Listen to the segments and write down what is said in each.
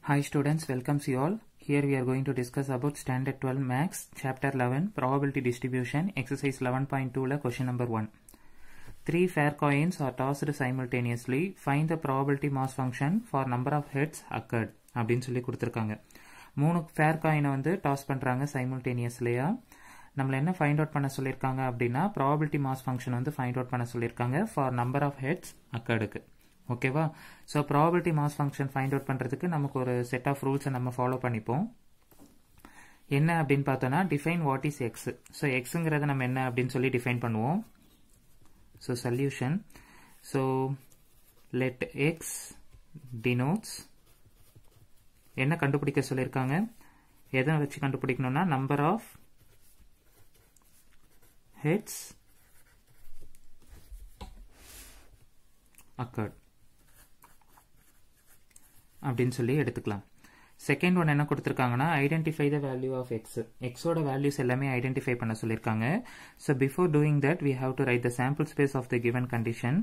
Hi students, welcomes you all. Here we are going to discuss about Standard 12 Maths, Chapter 11, Probability Distribution, Exercise 11.2 la question number 1. 3 fair coins are tossed simultaneously. Find the probability mass function for number of heads occurred. அப்படின்னு சொல்லி கொடுத்துருக்காங்க. 3 fair coin வந்து toss பண்றாங்க simultaneously-ஆ. நம்மள என்ன find out பண்ண சொல்லிருக்காங்க அப்படின்னா probability mass function வந்து find out பண்ண சொல்லிருக்காங்க for number of heads occurred-க்கு. ஓகேவா? So probability mass function find out பண்ணுறதுக்கு நமக்கு ஒரு செட் ஆஃப் ரூல்ஸை நம்ம ஃபாலோ பண்ணிப்போம். என்ன அப்படின்னு பார்த்தோன்னா define what is x. So எக்ஸுங்கிறத நம்ம என்ன அப்படின்னு சொல்லி டிஃபைன் பண்ணுவோம். So solution. So let x denotes என்ன கண்டுபிடிக்க சொல்லியிருக்காங்க, எதை வச்சு கண்டுபிடிக்கணும்னா நம்பர் ஆஃப் ஹெட்ஸ் occurred அப்படின்னு சொல்லி எடுத்துக்கலாம். செகண்ட் ஒன் என்ன கொடுத்துருக்காங்கன்னா identify the value of x. எக்ஸோட வேல்யூஸ் எல்லாமே ஐடென்டிஃபை பண்ண சொல்லியிருக்காங்க. So before doing that we have to write the sample space of the given condition.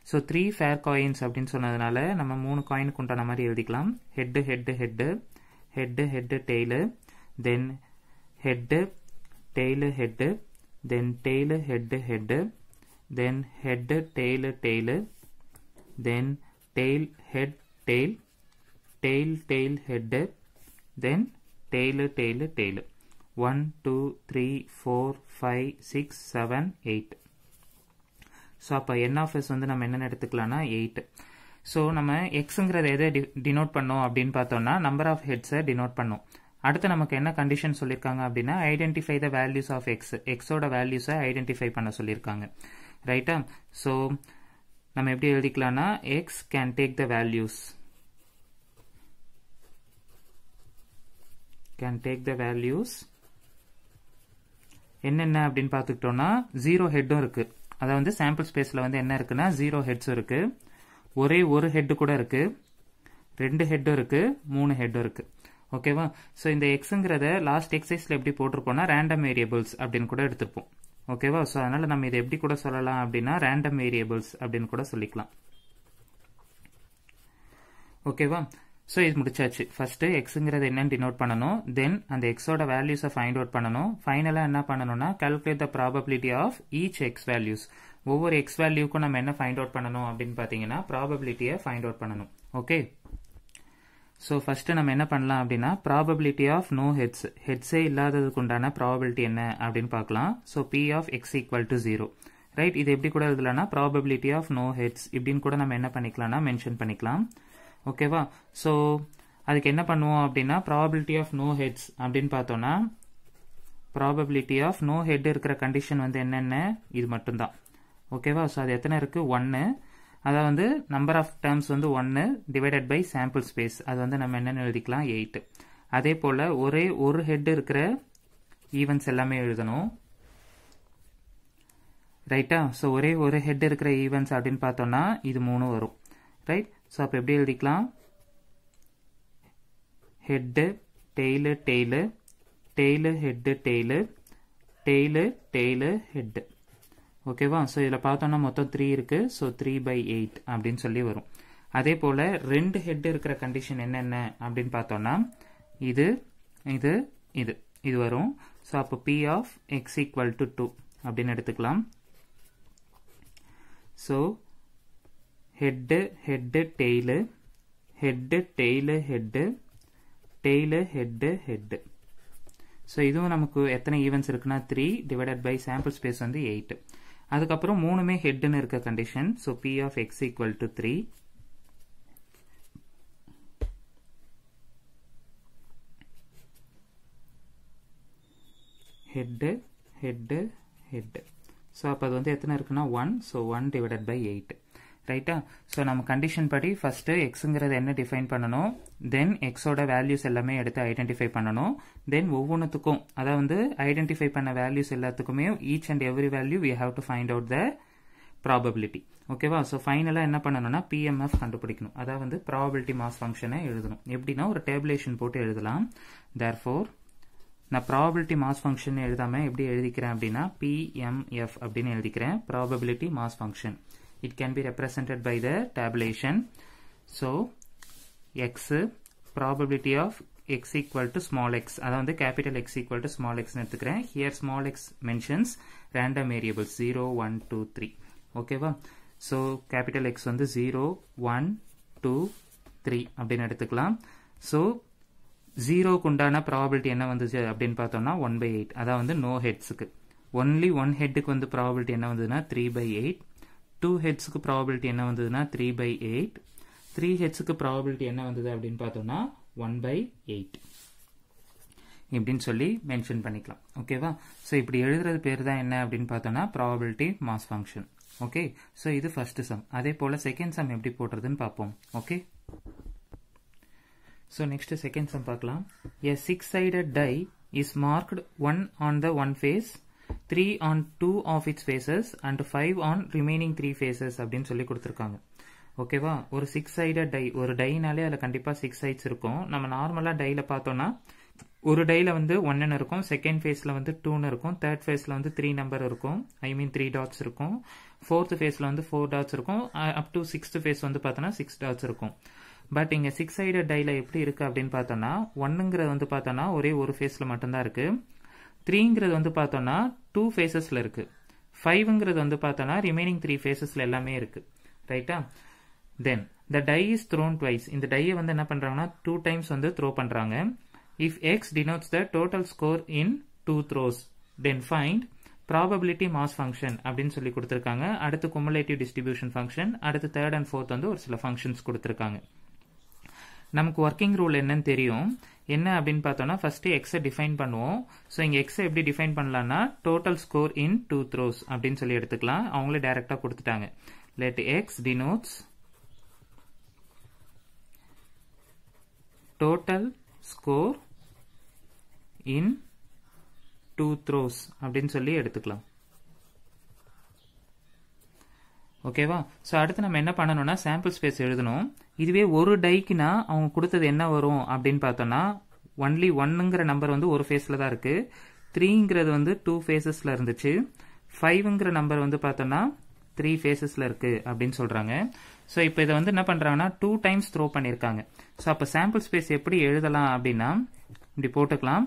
So 3 fair coins அப்படின்னு சொன்னதுனால நம்ம 3 காயினுக்கு உண்டான மாதிரி எழுதிக்கலாம். Head head head head head tail, then head tail head, then tail head head, then head tail tail, then tail head tail, tail tail head, then tail tail tail. 1 2 3 4 5 6 7 8. So அப்போ n of s வந்து நம்ம என்னென்னு எடுத்துக்கலாம்னா 8. So நம்ம எக்ஸுங்கிறத எதை denote பண்ணோம் அப்படின்னு பார்த்தோம்னா number of ஹெட்ஸை denote பண்ணோம். அடுத்து நமக்கு என்ன கண்டிஷன் சொல்லியிருக்காங்க அப்படின்னா identify the values of x. எக்ஸோட வேல்யூஸை ஐடென்டிஃபை பண்ண சொல்லியிருக்காங்க. ரைட்டா? ஸோ நம்ம எப்படி எழுதிக்கலாம்னா x can take the values, என்னென்ன அப்படின்னு பார்த்துக்கிட்டோம்னா 0 ஹெட்டும் இருக்கு. அதாவது வந்து சாம்பிள் ஸ்பேஸ்ல வந்து என்ன இருக்குன்னா 0 ஹெட்ஸும் இருக்கு, ஒரே ஒரு ஹெட் கூட இருக்கு, 2 ஹெட்டும் இருக்கு, 3 ஹெட்டும் இருக்கு. ஓகேவா? ஸோ இந்த எக்ஸுங்கிறத லாஸ்ட் எக்ஸசைஸ்ல எப்படி போட்டிருப்போம்னா ரேண்டம் வேரியபிள்ஸ் அப்படின்னு கூட எடுத்துப்போம். ஓகேவா? ஸோ அதனால நம்ம இதை எப்படி கூட சொல்லலாம் அப்படின்னா ரேண்டம் வேரியபிள்ஸ் அப்படின்னு கூட சொல்லிக்கலாம். ஓகேவா? ஸோ இது முடிச்சாச்சு. ஃபர்ஸ்ட் எக்ஸுங்கிறது என்னன்னு டினோட் பண்ணணும், தென் அந்த எக்ஸோட வேல்யூஸை ஃபைண்ட் அவுட் பண்ணணும். ஃபைனலாக என்ன பண்ணணும்னா calculate the probability of each x values. ஒவ்வொரு எக்ஸ் வேல்யூக்கும் நம்ம என்ன ஃபைண்ட் அவுட் பண்ணணும் அப்படின்னு பார்த்தீங்கன்னா ப்ராபபிலிட்டியை ஃபைண்ட் அவுட் பண்ணணும். ஓகே? ஸோ ஃபர்ஸ்ட் நம்ம என்ன பண்ணலாம் அப்படின்னா ப்ராபபிலிட்டி ஆஃப் நோ ஹெட்ஸ், ஹெட்ஸே இல்லாததுக்கு உண்டான ப்ராபபிலிட்டி என்ன அப்படின்னு பார்க்கலாம். So P of x equal to 0. Right? இது எப்படி கூட எழுதலாம்னா ப்ராபபிலிட்டி ஆஃப் நோ ஹெட்ஸ் இப்படின்னு கூட நம்ம என்ன பண்ணிக்கலாம்னா மென்ஷன் பண்ணிக்கலாம். ஓகேவா? ஸோ அதுக்கு என்ன பண்ணுவோம் அப்படின்னா ப்ராபபிலிட்டி ஆஃப் நோ ஹெட்ஸ் அப்படின்னு பார்த்தோம்னா ப்ராபபிலிட்டி ஆஃப் நோ ஹெட் இருக்கிற கண்டிஷன் வந்து என்னென்ன, இது மட்டும்தான். ஓகேவா? ஸோ அது எத்தனை இருக்கு, 1. அதாவது வந்து நம்பர் ஆஃப் டேர்ம்ஸ் வந்து 1 டிவைடட் பை சாம்பிள் ஸ்பேஸ், அது வந்து நம்ம என்னென்னு எழுதிக்கலாம் 8. அதே போல் ஒரே ஒரு ஹெட் இருக்கிற ஈவெண்ட்ஸ் எல்லாமே எழுதணும். ரைட்டா? ஸோ ஒரே ஒரு ஹெட் இருக்கிற ஈவெண்ட்ஸ் அப்படின்னு பார்த்தோம்னா இது 3 வரும். ரைட்? ஸோ அப்போ எப்படி எழுதிக்கலாம், head tail tail, tail head tail, tail tail head. ஓகேவா? ஸோ இதில் பார்த்தோம்னா மொத்தம் 3 இருக்கு. ஸோ 3/8 அப்படின்னு சொல்லி வரும். அதே போல் 2 ஹெட் இருக்கிற கண்டிஷன் என்னென்ன அப்படின்னு பார்த்தோம்னா இது இது இது இது வரும். ஸோ அப்போ P of x equal to 2 அப்படின்னு எடுத்துக்கலாம். So head head tail, head tail head, tail head head. So இதுவும் நமக்கு எத்தனை ஈவெண்ட்ஸ் இருக்குன்னா 3 டிவைடட் பை சாம்பிள் ஸ்பேஸ் வந்து 8. அதுக்கப்புறம் 3மே ஹெட்னு இருக்க கண்டிஷன். So P of x equal to 3. Head head head. So அப்போ அது வந்து எத்தனை இருக்குன்னா 1. So 1 divided by 8. ரைட்டா? ஸோ நம்ம கண்டிஷன் படி ஃபர்ஸ்ட் எக்ஸுங்கிறத என்ன டிஃபைன் பண்ணணும், தென் எக்ஸோட வேல்யூஸ் எல்லாமே எடுத்து ஐடென்டிஃபை பண்ணணும். தென் ஒவ்வொன்றுத்துக்கும் அதாவது வந்து ஐடென்டிஃபை பண்ண வேல்யூஸ் எல்லாத்துக்குமே each and every value we have to find out the probability. ஓகேவா? ஸோ ஃபைனலாக என்ன பண்ணணும்னா பிஎம்எஃப் கண்டுபிடிக்கணும். அதாவது வந்து ப்ராபபிலிட்டி மாஸ் ஃபங்க்ஷனை எழுதணும். எப்படின்னா ஒரு டேபிளேஷன் போட்டு எழுதலாம். தேர்ஃபோர் நான் ப்ராபபிலிட்டி மாஸ் ஃபங்க்ஷன் எழுதாம எப்படி எழுதிக்கிறேன் அப்படின்னா பிஎம்எஃப் அப்படின்னு எழுதிக்கிறேன், probability mass function. It can be represented by the tabulation. So x probability of x equal to small x, அதாவது capital X equal to small x எடுத்துக்கிறேன். Here small x mentions random variables 0, 1, 2, 3. ஓகேவா? So capital X வந்து 0, 1, 2, 3 அப்படின்னு எடுத்துக்கலாம். So 0 குண்டான probability என்ன வந்துச்சு அப்படின்னு பார்த்தோம்னா 1/8. அதான் வந்து no headsக்கு. Only one headக்கு வந்து ப்ராபபிலிட்டி என்ன வந்ததுன்னா 3/8. 2 headsக்கு ப்ராபபிலிட்டி என்ன வந்ததுன்னா 3/8. 3 headsக்கு ப்ராபபிலிட்டி என்ன வந்தது அப்படின்னு பார்த்தோம்னா 1/8 இப்படின்னு சொல்லி மென்ஷன் பண்ணிக்கலாம். ஓகேவா? ஸோ இப்படி எழுதுறது பேர் தான் என்ன அப்படின்னு பார்த்தோம்னா probability mass function. Okay, so இது ஃபர்ஸ்ட் சம். அதே போல செகண்ட் சம் எப்படி போடுறதுன்னு பார்ப்போம். Okay, so next second sum பார்க்கலாம். A six-sided die is marked 1 on the one face, 3 on 2 of its faces and 5 on remaining 3 faces அப்படின்னு சொல்லி கொடுத்துருக்காங்க. ஓகேவா? ஒரு 6-sided டை, ஒரு டைனாலே அதில் கண்டிப்பாக 6 சைட்ஸ் இருக்கும். நம்ம நார்மலாக டைல பார்த்தோம்னா ஒரு டைல வந்து 1 இருக்கும், செகண்ட் ஃபேஸில் வந்து 2 இருக்கும், தேர்ட் ஃபேஸில் வந்து 3 நம்பர் இருக்கும், ஐ மீன் 3 டாட்ஸ் இருக்கும், ஃபோர்த் ஃபேஸில் வந்து 4 டாட்ஸ் இருக்கும், அப் டு சிக்ஸ்த் ஃபேஸ் வந்து பார்த்தோன்னா 6 டாட்ஸ் இருக்கும். பட் இங்கே 6-sided டைல எப்படி இருக்கு அப்படின்னு பார்த்தோம்னா 1ங்கிறது வந்து பார்த்தோன்னா ஒரே ஒரு ஃபேஸில் மட்டும்தான் இருக்கு, 3ங்கிறது வந்து பார்த்தோம்னா 2 ஃபேஸஸில் இருக்கு, 5ங்கிறது வந்து பார்த்தோன்னா ரிமைனிங் 3 ஃபேஸஸில் எல்லாமே இருக்கு. ரைட்டா? Then the die is thrown twice. இந்த die வந்து என்ன பண்றாங்கன்னா 2 times வந்து throw பண்றாங்க. If x denotes the total score in 2 throws, then find probability mass function அப்படின்னு சொல்லி கொடுத்திருக்காங்க. அடுத்து cumulative distribution function, அடுத்து third and fourth வந்து ஒரு சில functions கொடுத்திருக்காங்க. நமக்கு ஒர்க்கிங் ரூல் என்னன்னு தெரியும். என்ன அப்படின்னு பார்த்தோம்னா ஃபர்ஸ்ட் எக்ஸை டிஃபைன் பண்ணுவோம். ஸோ இங்கே எக்ஸை எப்படி டிஃபைன் பண்ணலாம்னா டோட்டல் ஸ்கோர் இன் 2 throws அப்படின்னு சொல்லி எடுத்துக்கலாம். அவங்களே டைரக்டா கொடுத்துட்டாங்க. Let x denotes total score in 2 throws அப்படின்னு சொல்லி எடுத்துக்கலாம். ஓகேவா? ஸோ அடுத்து நம்ம என்ன பண்ணணும்னா சாம்பிள் ஸ்பேஸ் எழுதணும். இதுவே ஒரு டைக்குனா அவங்க கொடுத்தது என்ன வரும் அப்படின்னு பார்த்தோம்னா ஒன்லி 1ங்கிற நம்பர் வந்து ஒரு ஃபேஸில் தான் இருக்கு, 3ங்கிறது வந்து 2 ஃபேஸஸில் இருந்துச்சு, 5ங்கிற நம்பர் வந்து பார்த்தோம்னா 3 ஃபேஸஸில் இருக்கு அப்படின்னு சொல்றாங்க. ஸோ இப்போ இதை வந்து என்ன பண்றாங்கன்னா 2 times த்ரோ பண்ணியிருக்காங்க. ஸோ அப்போ சாம்பிள் ஸ்பேஸ் எப்படி எழுதலாம் அப்படின்னா இப்படி போட்டுக்கலாம்.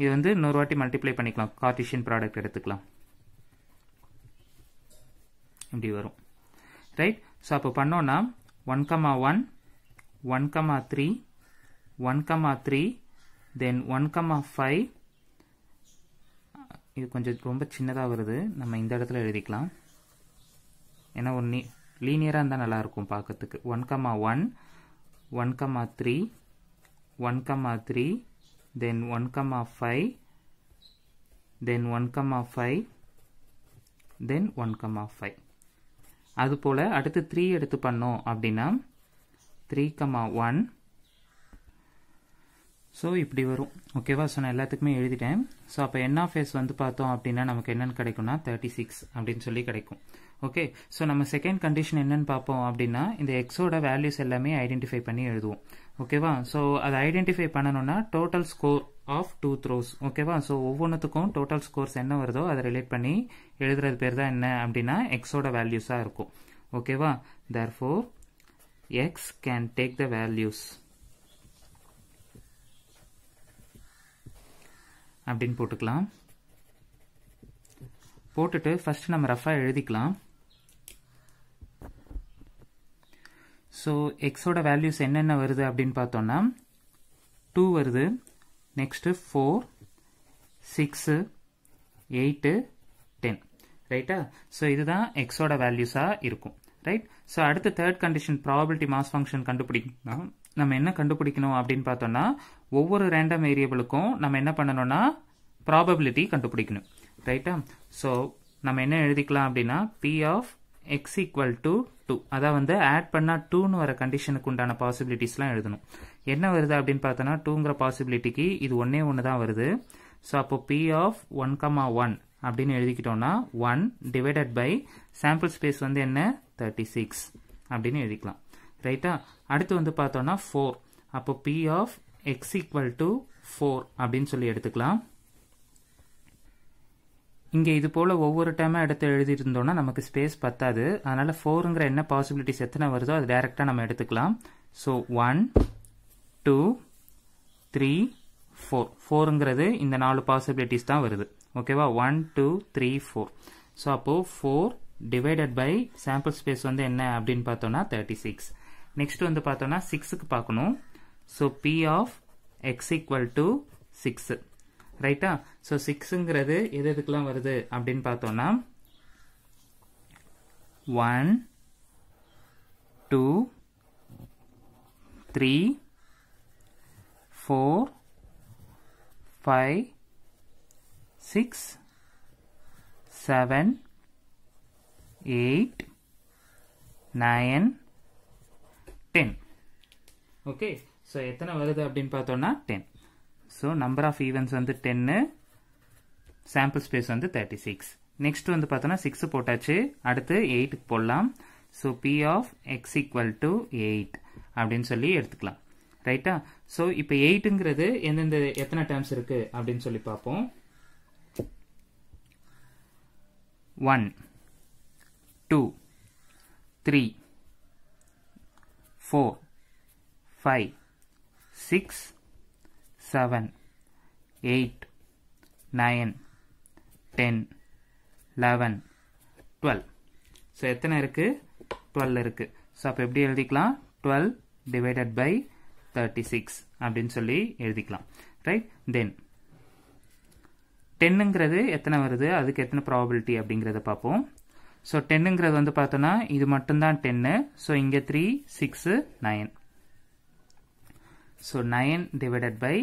இது வந்து இன்னொரு வாட்டி மல்டிப்ளை பண்ணிக்கலாம், கார்ட்டீசியன் ப்ராடக்ட் எடுத்துக்கலாம், இப்படி வரும். ரைட்? ஸோ அப்போ பண்ணோம்னா 1,1, 1,3, 1,3, தென் 1,5. இது கொஞ்சம் ரொம்ப சின்னதாக வருது, நம்ம இந்த இடத்துல எழுதிக்கலாம். ஏன்னா ஒரு லீனியராக இருந்தால் நல்லா இருக்கும் பார்க்கறதுக்கு. 1,1, 1,3, 1,3, then 1,5, then 1,5, then 1,5. அது போல அடுத்து 3 எடுத்து பண்ணோம் அப்படின்னா 3,1. ஸோ இப்படி வரும். ஓகேவா? ஸோ நான் எல்லாத்துக்குமே எழுதிட்டேன். ஸோ அப்போ n of s வந்து பார்த்தோம் அப்படின்னா நமக்கு என்னன்னு கிடைக்கும்னா 36 அப்படின்னு சொல்லி கிடைக்கும். ஓகே, ஸோ நம்ம செகண்ட் கண்டிஷன் என்னன்னு பார்ப்போம் அப்படின்னா இந்த எக்ஸோட வேல்யூஸ் எல்லாமே ஐடென்டிஃபை பண்ணி எழுதுவோம். ஓகேவா? ஸோ அதை ஐடென்டிஃபை பண்ணணும்னா டோட்டல் ஸ்கோர் ஆஃப் 2 throws. ஓகேவா? ஸோ ஒவ்வொன்றுத்துக்கும் டோட்டல் ஸ்கோர்ஸ் என்ன வருதோ அதை ரிலேட் பண்ணி எழுதுறது பேர் தான் என்ன அப்படின்னா எக்ஸோட வேல்யூஸாக இருக்கும். ஓகேவா? therefore x can take the values அப்படின்னு போட்டுக்கலாம். போட்டுட்டு ஃபர்ஸ்ட் நம்ம ரஃபா எழுதிக்கலாம். ஸோ எக்ஸோட வேல்யூஸ் என்னென்ன வருது அப்படின்னு பார்த்தோம்னா 2 வருது, நெக்ஸ்ட் 4, 6, 8, 10. ரைட்டா? ஸோ இதுதான் எக்ஸோட வேல்யூஸா இருக்கும். ரைட்? ஸோ அடுத்து third condition probability mass function கண்டுபிடிக்கணும். நம்ம என்ன கண்டுபிடிக்கணும் அப்படின்னு பார்த்தோம்னா ஒவ்வொரு ரேண்டம் வேரியபிளுக்கும் நம்ம என்ன பண்ணணும்னா ப்ராபபிலிட்டி கண்டுபிடிக்கணும். ரைட்டா? ஸோ நம்ம என்ன எழுதிக்கலாம் அப்படின்னா p of x equal to 2. அதான் வந்து ஆட் பண்ணா 2ன்னு வர கண்டிஷனுக்கு உண்டான பாசிபிலிட்டிஸ்லாம் எழுதணும். என்ன வருது அப்படின்னு பார்த்தோன்னா 2ங்கிற பாசிபிலிட்டிக்கு இது ஒன்னே ஒன்று தான் வருது. ஸோ அப்போ p of 1,1 அப்படின்னு எழுதிக்கிட்டோம்னா 1 டிவைடட் பை சாம்பிள் ஸ்பேஸ் வந்து என்ன 36 அப்படின்னு எழுதிக்கலாம். ரைட்டா? அடுத்து வந்து பார்த்தோம்னா 4. அப்போ p of x equal to 4 அப்படின்னு சொல்லி எடுத்துக்கலாம். இங்க இது போல ஒவ்வொரு டைமா எடுத்து எழுதி இருந்தோம்னா நமக்கு ஸ்பேஸ் பத்தாது. அதனால 4ங்கிற என்ன பாசிபிலிட்டிஸ் எத்தனை வருதோ அது டைரக்டா நம்ம எடுத்துக்கலாம். ஸோ 1, 2 3 4 4ங்கிறது இந்த 4 பாசிபிலிட்டிஸ் தான் வருது ஓகேவா 1 2 3 4 ஸோ அப்போ 4 டிவைடட் பை சாம்பிள் ஸ்பேஸ் வந்து என்ன அப்படின்னு பார்த்தோம்னா 36 நெக்ஸ்ட் வந்து பார்த்தோம்னா 6க்கு பார்க்கணும் so P of x equal to 6 ரைட்டா ஸோ 6ங்கிறது எது எதுக்கெல்லாம் வருது அப்படின்னு பார்த்தோம்னா 1 2 3 4 5 6 7 8 9 10 ஓகே ஸோ எத்தனை வருது அப்படின்னு பார்த்தோம்னா 10 ஸோ நம்பர் ஆஃப் ஈவெண்ட்ஸ் வந்து 10 சாம்பிள் ஸ்பேஸ் வந்து 36 நெக்ஸ்ட் வந்து பார்த்தோம்னா 6 போட்டாச்சு அடுத்து 8க்கு போடலாம் so P of x equal to 8 அப்படின்னு சொல்லி எடுத்துக்கலாம் ரைட்டா ஸோ இப்போ 8ங்கிறது எந்தெந்த எத்தனை டேர்ம்ஸ் இருக்கு அப்படின்னு சொல்லி பார்ப்போம் 1 2 3 4 5 6 7 8 9 10 11 12 ஸோ எத்தனை இருக்கு 12 இருக்கு ஸோ அப்போ எப்படி எழுதிக்கலாம் 12 டிவைடட் பை 36 அப்படின்னு சொல்லி எழுதிக்கலாம் ரைட் தென் 10ங்கிறது எத்தனை வருது அதுக்கு எத்தனை ப்ராபபிலிட்டி அப்படிங்கிறத பார்ப்போம் ஸோ 10ங்கிறது வந்து பார்த்தோன்னா இது மட்டும்தான் 10 ஸோ இங்கே 3 6 9 ஸோ 9 டிவைடட் பை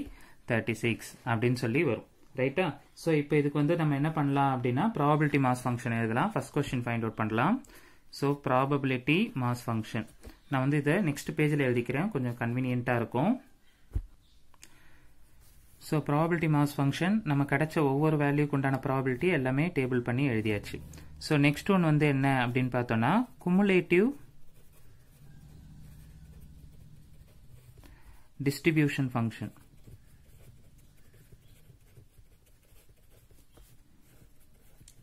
36 அப்படின்னு சொல்லி வரும் ரைட்டா ஸோ இப்போ இதுக்கு வந்து நம்ம என்ன பண்ணலாம் அப்படின்னா ப்ராபபிலிட்டி மாஸ் ஃபங்க்ஷன் எழுதலாம் ஃபர்ஸ்ட் கொஸ்டின் ஃபைண்ட் அவுட் பண்ணலாம் ஸோ ப்ராபபிலிட்டி மாஸ் ஃபங்க்ஷன் நான் வந்து இதை நெக்ஸ்ட் பேஜில் எழுதிக்கிறேன் கொஞ்சம் கன்வீனியண்ட்டாக இருக்கும் ஸோ ப்ராபபிலிட்டி மாஸ் ஃபங்க்ஷன் நம்ம கிடைச்ச ஒவ்வொரு வேல்யூக்கு உண்டான ப்ராபபிலிட்டி எல்லாமே டேபிள் பண்ணி எழுதியாச்சு ஸோ நெக்ஸ்ட் ஒன் வந்து என்ன அப்படின்னு பார்த்தோம்னா குமுலேட்டிவ் டிஸ்ட்ரிபியூஷன் ஃபங்க்ஷன்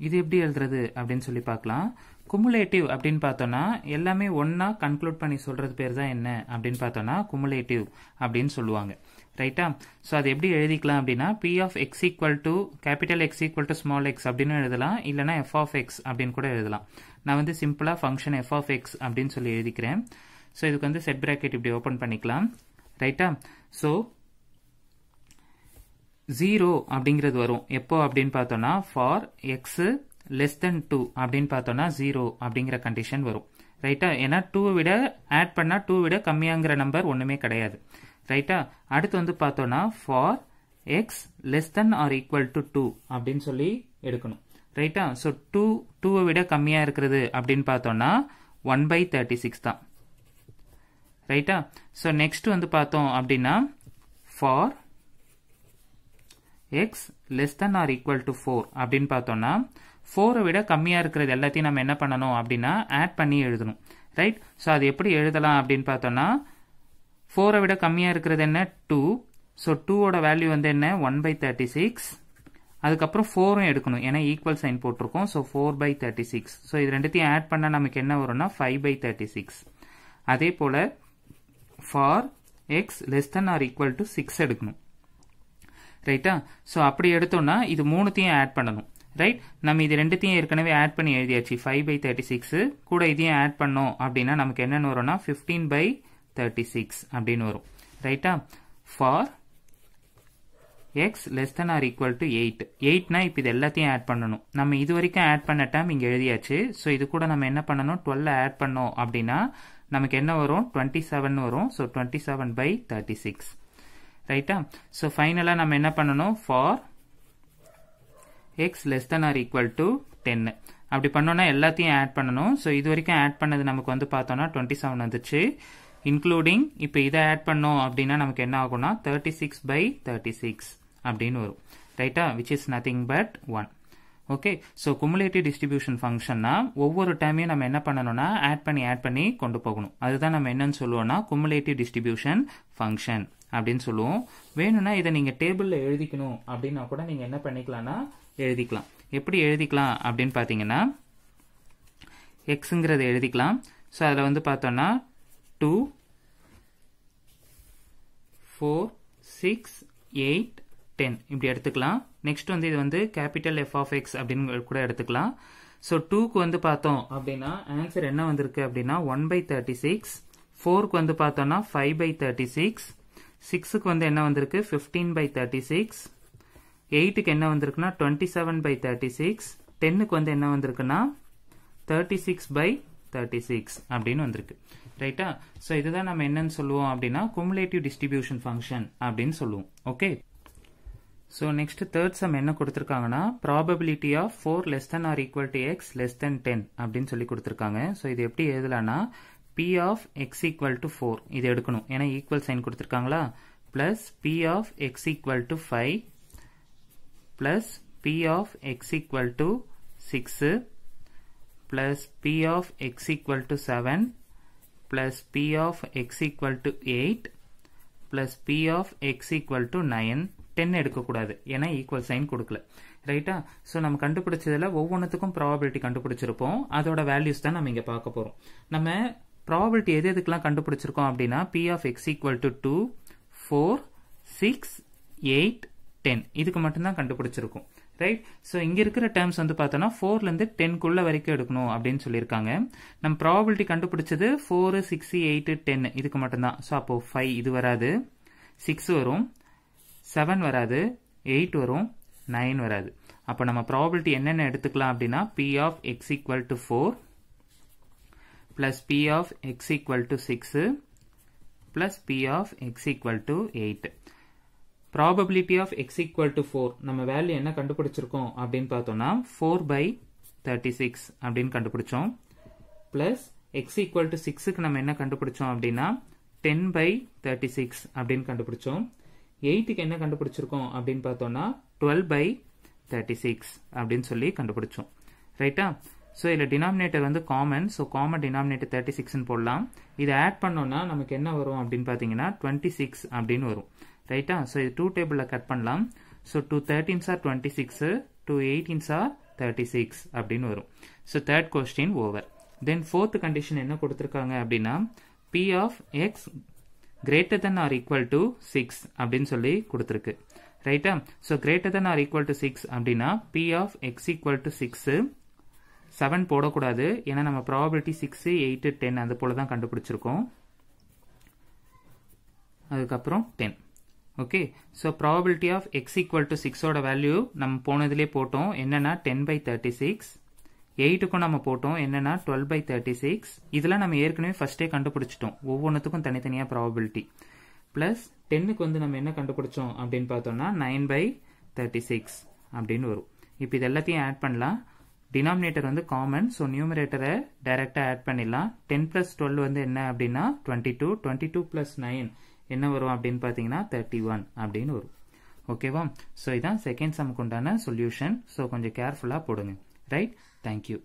இது எப்படி எழுதுறது அப்படின்னு சொல்லி பார்க்கலாம் குமுலேட்டிவ் அப்படின்னு பார்த்தோம்னா எல்லாமே ஒன்னா கன்க்ளூட் பண்ணி சொல்றது பேர் தான் என்ன அப்படின்னு பார்த்தோம்னா குமுலேட்டிவ் அப்படின்னு சொல்லுவாங்க ரைட்டா ஸோ அது எப்படி எழுதிக்கலாம் அப்படின்னா P of x equal to capital x equal to small x அப்படின்னு எழுதலாம் இல்லைனா எஃப் ஆஃப் எக்ஸ் அப்படின்னு கூட எழுதலாம் நான் வந்து சிம்பிளா ஃபங்க்ஷன் எஃப் ஆஃப் எக்ஸ் அப்படின்னு சொல்லி எழுதிக்கிறேன் ஸோ இதுக்கு வந்து செட் பிராக்கெட் இப்படி ஓப்பன் பண்ணிக்கலாம் ரைட்டா ஸோ 0 அப்படிங்கிறது வரும் எப்போ அப்படின்னு பார்த்தோம்னா ஃபார் எக்ஸ் லெஸ் தென் 2 அப்படின்னு பார்த்தோம்னா 0 அப்படிங்கிற கண்டிஷன் வரும் ரைட்டா ஏன்னா 2 விட ஆட் பண்ணா 2 விட கம்மியாங்கிற நம்பர் ஒண்ணுமே கிடையாது ரைட்டா அடுத்து வந்து பார்த்தோம்னா for x less than or equal to 2 அப்படின்னு சொல்லி எடுக்கணும் ரைட்டா ஸோ 2 விட கம்மியா இருக்கிறது அப்படின்னு பார்த்தோம்னா 1/36 தான் ரைட்டா ஸோ நெக்ஸ்ட் வந்து பார்த்தோம் அப்படின்னா for x less than or equal to 4 அப்படின்னு பார்த்தோம்னா 4 விட கம்மியா இருக்கிறது எல்லாத்தையும் நம்ம என்ன பண்ணணும் அப்படின்னா ஆட் பண்ணி எழுதணும் ரைட் ஸோ அது எப்படி எழுதலாம் அப்படின்னு பார்த்தோம்னா 4 விட கம்மியா இருக்கிறது என்ன 2 ஸோ 2ஓட வேல்யூ வந்து என்ன 1/36 அதுக்கப்புறம் 4 எடுக்கணும் ஏன்னா ஈக்குவல் சைன் போட்டிருக்கோம் ஸோ 4/36 ஸோ இது ரெண்டுத்தையும் ஆட் பண்ணா நமக்கு என்ன வரும்னா 5/36 அதே போல for x less than or equal to 6 எடுக்கணும் ரைட்டா ஸோ அப்படி எடுத்தோம்னா இது மூணுத்தையும் ஆட் பண்ணணும் ரைட் நம்ம இது ரெண்டுத்தையும் ஏற்கனவே ஆட் பண்ணி எழுதியாச்சு 5/36 கூட இதையும் ஆட் பண்ணோம் அப்படின்னா நமக்கு என்னன்னு வரும்னா 15/36 அப்படின்னு வரும் ரைட்டா for x less than or equal to 8னா இப்போ இது எல்லாத்தையும் ஆட் பண்ணணும் நம்ம இது வரைக்கும் ஆட் பண்ண டைம் இங்கே எழுதியாச்சு ஸோ இது கூட நம்ம என்ன பண்ணணும் 12 ஆட் பண்ணோம் அப்படின்னா நமக்கு என்ன வரும் 27 வரும் ஸோ 27/36 ரைட்டா ஸோ ஃபைனலாக நம்ம என்ன பண்ணணும் for x less than or equal to 10 அப்படி பண்ணோம்னா எல்லாத்தையும் ஆட் பண்ணணும் ஸோ இது வரைக்கும் ஆட் பண்ணது நமக்கு வந்து பார்த்தோம்னா 27 வந்துச்சு இன்க்ளூடிங் இப்போ இதை ஆட் பண்ணோம் அப்படின்னா நமக்கு என்ன ஆகும்னா 36/36 அப்படின்னு வரும் ரைட்டா which is nothing but 1 okay so cumulative distribution ஃபங்க்ஷன்னா ஒவ்வொரு டைமையும் நம்ம என்ன பண்ணணும்னா ஆட் பண்ணி கொண்டு போகணும் அதுதான் நம்ம என்னன்னு சொல்லுவோம்னா குமுலேட்டிவ் டிஸ்ட்ரிபியூஷன் ஃபங்க்ஷன் அப்படின்னு சொல்லுவோம் வேணும்னா இதை நீங்க டேபிள்ல எழுதிக்கணும் அப்படின்னா கூட நீங்க என்ன பண்ணிக்கலாம்னா எழுதிக்கலாம் எப்படி எழுதிக்கலாம் அப்படின்னு பாத்தீங்கன்னா எக்ஸ்ங்கிறத எழுதிக்கலாம் ஸோ அதில் வந்து பார்த்தோம்னா 2 4 6 8 10 இப்படி எடுத்துக்கலாம். நெக்ஸ்ட் வந்து இது வந்து கேபிட்டல் f of x அப்படின்னு கூட எடுத்துக்கலாம். ஸோ 2க்கு வந்து பார்த்தோம் அப்படின்னா ஆன்சர் என்ன வந்திருக்கு அப்படின்னா 1/36. 4க்கு வந்து பார்த்தோம்னா 5/36. 6க்கு வந்து என்ன வந்திருக்கு 15/36. 8க்கு என்ன வந்திருக்குன்னா 27/36. 10க்கு வந்து என்ன வந்திருக்குன்னா 36/36 அப்படின்னு வந்திருக்கு. ரைட்டா? ஸோ இதுதான் நம்ம என்னன்னு சொல்லுவோம் அப்படின்னா குமுலேட்டிவ் டிஸ்ட்ரிபியூஷன் ஃபங்க்ஷன் அப்படின்னு சொல்லுவோம். Okay. So next third sum என்ன கொடுத்துருக்காங்கன்னா probability of 4 less than or equal to x less than 10 அப்படின்னு சொல்லி கொடுத்துருக்காங்க. ஸோ இது எப்படி எழுதலாம்னா p of x equal to 4 இது எடுக்கணும். ஏன்னா ஈக்குவல் சைன் கொடுத்துருக்காங்களா. Plus p of x equal to 5 plus p of x equal to 6 plus p of x equal to 7 plus p of x equal to 8 plus p of x equal to 9. 10 எடுக்கக்கூடாது ஏன்னா equal sign கொடுக்கல. ரைட்டா? So நம்ம கண்டுபிடிச்சதுல ஒவ்வொன்றுத்துக்கும் probability கண்டுபிடிச்சிருப்போம். அதோட values தான் நம்ம இங்க பார்க்க போறோம். நம்ம ப்ராபபிலிட்டி எது எதுக்கெல்லாம் கண்டுபிடிச்சிருக்கோம் அப்படின்னா p of x equal to 2 4 6 8 10 இதுக்கு மட்டும்தான் கண்டுபிடிச்சிருக்கோம். ரைட்? ஸோ இங்க இருக்கிற டேர்ம்ஸ் வந்து பார்த்தோம்னா 4ல இருந்து 10க்குள்ள வரைக்கும் எடுக்கணும் அப்படின்னு சொல்லியிருக்காங்க. நம்ம ப்ராபபிலிட்டி கண்டுபிடிச்சது 4 6 8 10 இதுக்கு மட்டும்தான். ஸோ அப்போ 5 இது வராது, 6 வரும், 7 வராது, 8 வரும், 9 வராது. அப்போ நம்ம ப்ராபபிலிட்டி என்னென்ன எடுத்துக்கலாம் அப்படின்னா p of x equal to 4 plus p of x equal to 6 plus p of x equal to 8. probability of x equal to 4 நம்ம வேல்யூ என்ன கண்டுபிடிச்சிருக்கோம் அப்படின்னு பார்த்தோம்னா 4/36 அப்படின்னு கண்டுபிடிச்சோம். பிளஸ் x equal to 6க்கு நம்ம என்ன கண்டுபிடிச்சோம் அப்படின்னா 10/36 அப்படின்னு கண்டுபிடிச்சோம். 8க்கு என்ன கண்டுபிடிச்சிருக்கோம் அப்படின்னு பார்த்தோம்னா 12/36 அப்படின்னு சொல்லி கண்டுபிடிச்சோம். ரைட்டா? ஸோ இதில் டினாமினேட்டர் வந்து காமன். ஸோ காமன் டினாமினேட்டர் 36ன்னு போடலாம். இதை ஆட் பண்ணோம்னா நமக்கு என்ன வரும் அப்படின்னு பார்த்தீங்கன்னா 26 அப்படின்னு வரும். ரைட்டா? ஸோ இது 2 டேபிளில் கட் பண்ணலாம். So 2 13s are 26, 2 18s are 36 அப்படின்னு வரும். So third question over. தென் ஃபோர்த் கண்டிஷன் என்ன கொடுத்துருக்காங்க அப்படின்னா p of x greater than or equal to 6 அப்படின்னு சொல்லி கொடுத்துருக்கு. ரைட்டா? So greater than or equal to 6 அப்படின்னா p of x equal to 6 7 போடக்கூடாது. ஏன்னா நம்ம ப்ராபபிலிட்டி 6 8 10 அது போல தான் கண்டுபிடிச்சிருக்கோம். அதுக்கப்புறம் 10. Okay. So probability of x equal to 6ஓட வேல்யூ நம்ம போனதுலேயே போட்டோம். என்னன்னா 10/36. 8க்கும் நம்ம போட்டோம். என்னன்னா 12/36. இதெல்லாம் நம்ம ஏற்கனவே ஃபர்ஸ்டே கண்டுபிடிச்சிட்டோம். ஒவ்வொன்றுத்துக்கும் தனித்தனியாக ப்ராபபிலிட்டி. பிளஸ் 10க்கு வந்து நம்ம என்ன கண்டுபிடிச்சோம் அப்படின்னு பார்த்தோம்னா 9/36 அப்படின்னு வரும். இப்போ இது எல்லாத்தையும் ஆட் பண்ணலாம். டினாமினேட்டர் வந்து காமன். ஸோ நியூமரேட்டரை டைரக்டாக ஆட் பண்ணிடலாம். 10 + 12 வந்து என்ன அப்படின்னா 22. 22 + 9 என்ன வரும் அப்படின்னு பார்த்தீங்கன்னா 31 அப்படின்னு வரும். ஓகேவா? ஸோ இதான் செகண்ட் சம்க்கு உண்டான சொல்யூஷன். ஸோ கொஞ்சம் கேர்ஃபுல்லாக போடுங்க. ரைட்? தேங்க்யூ.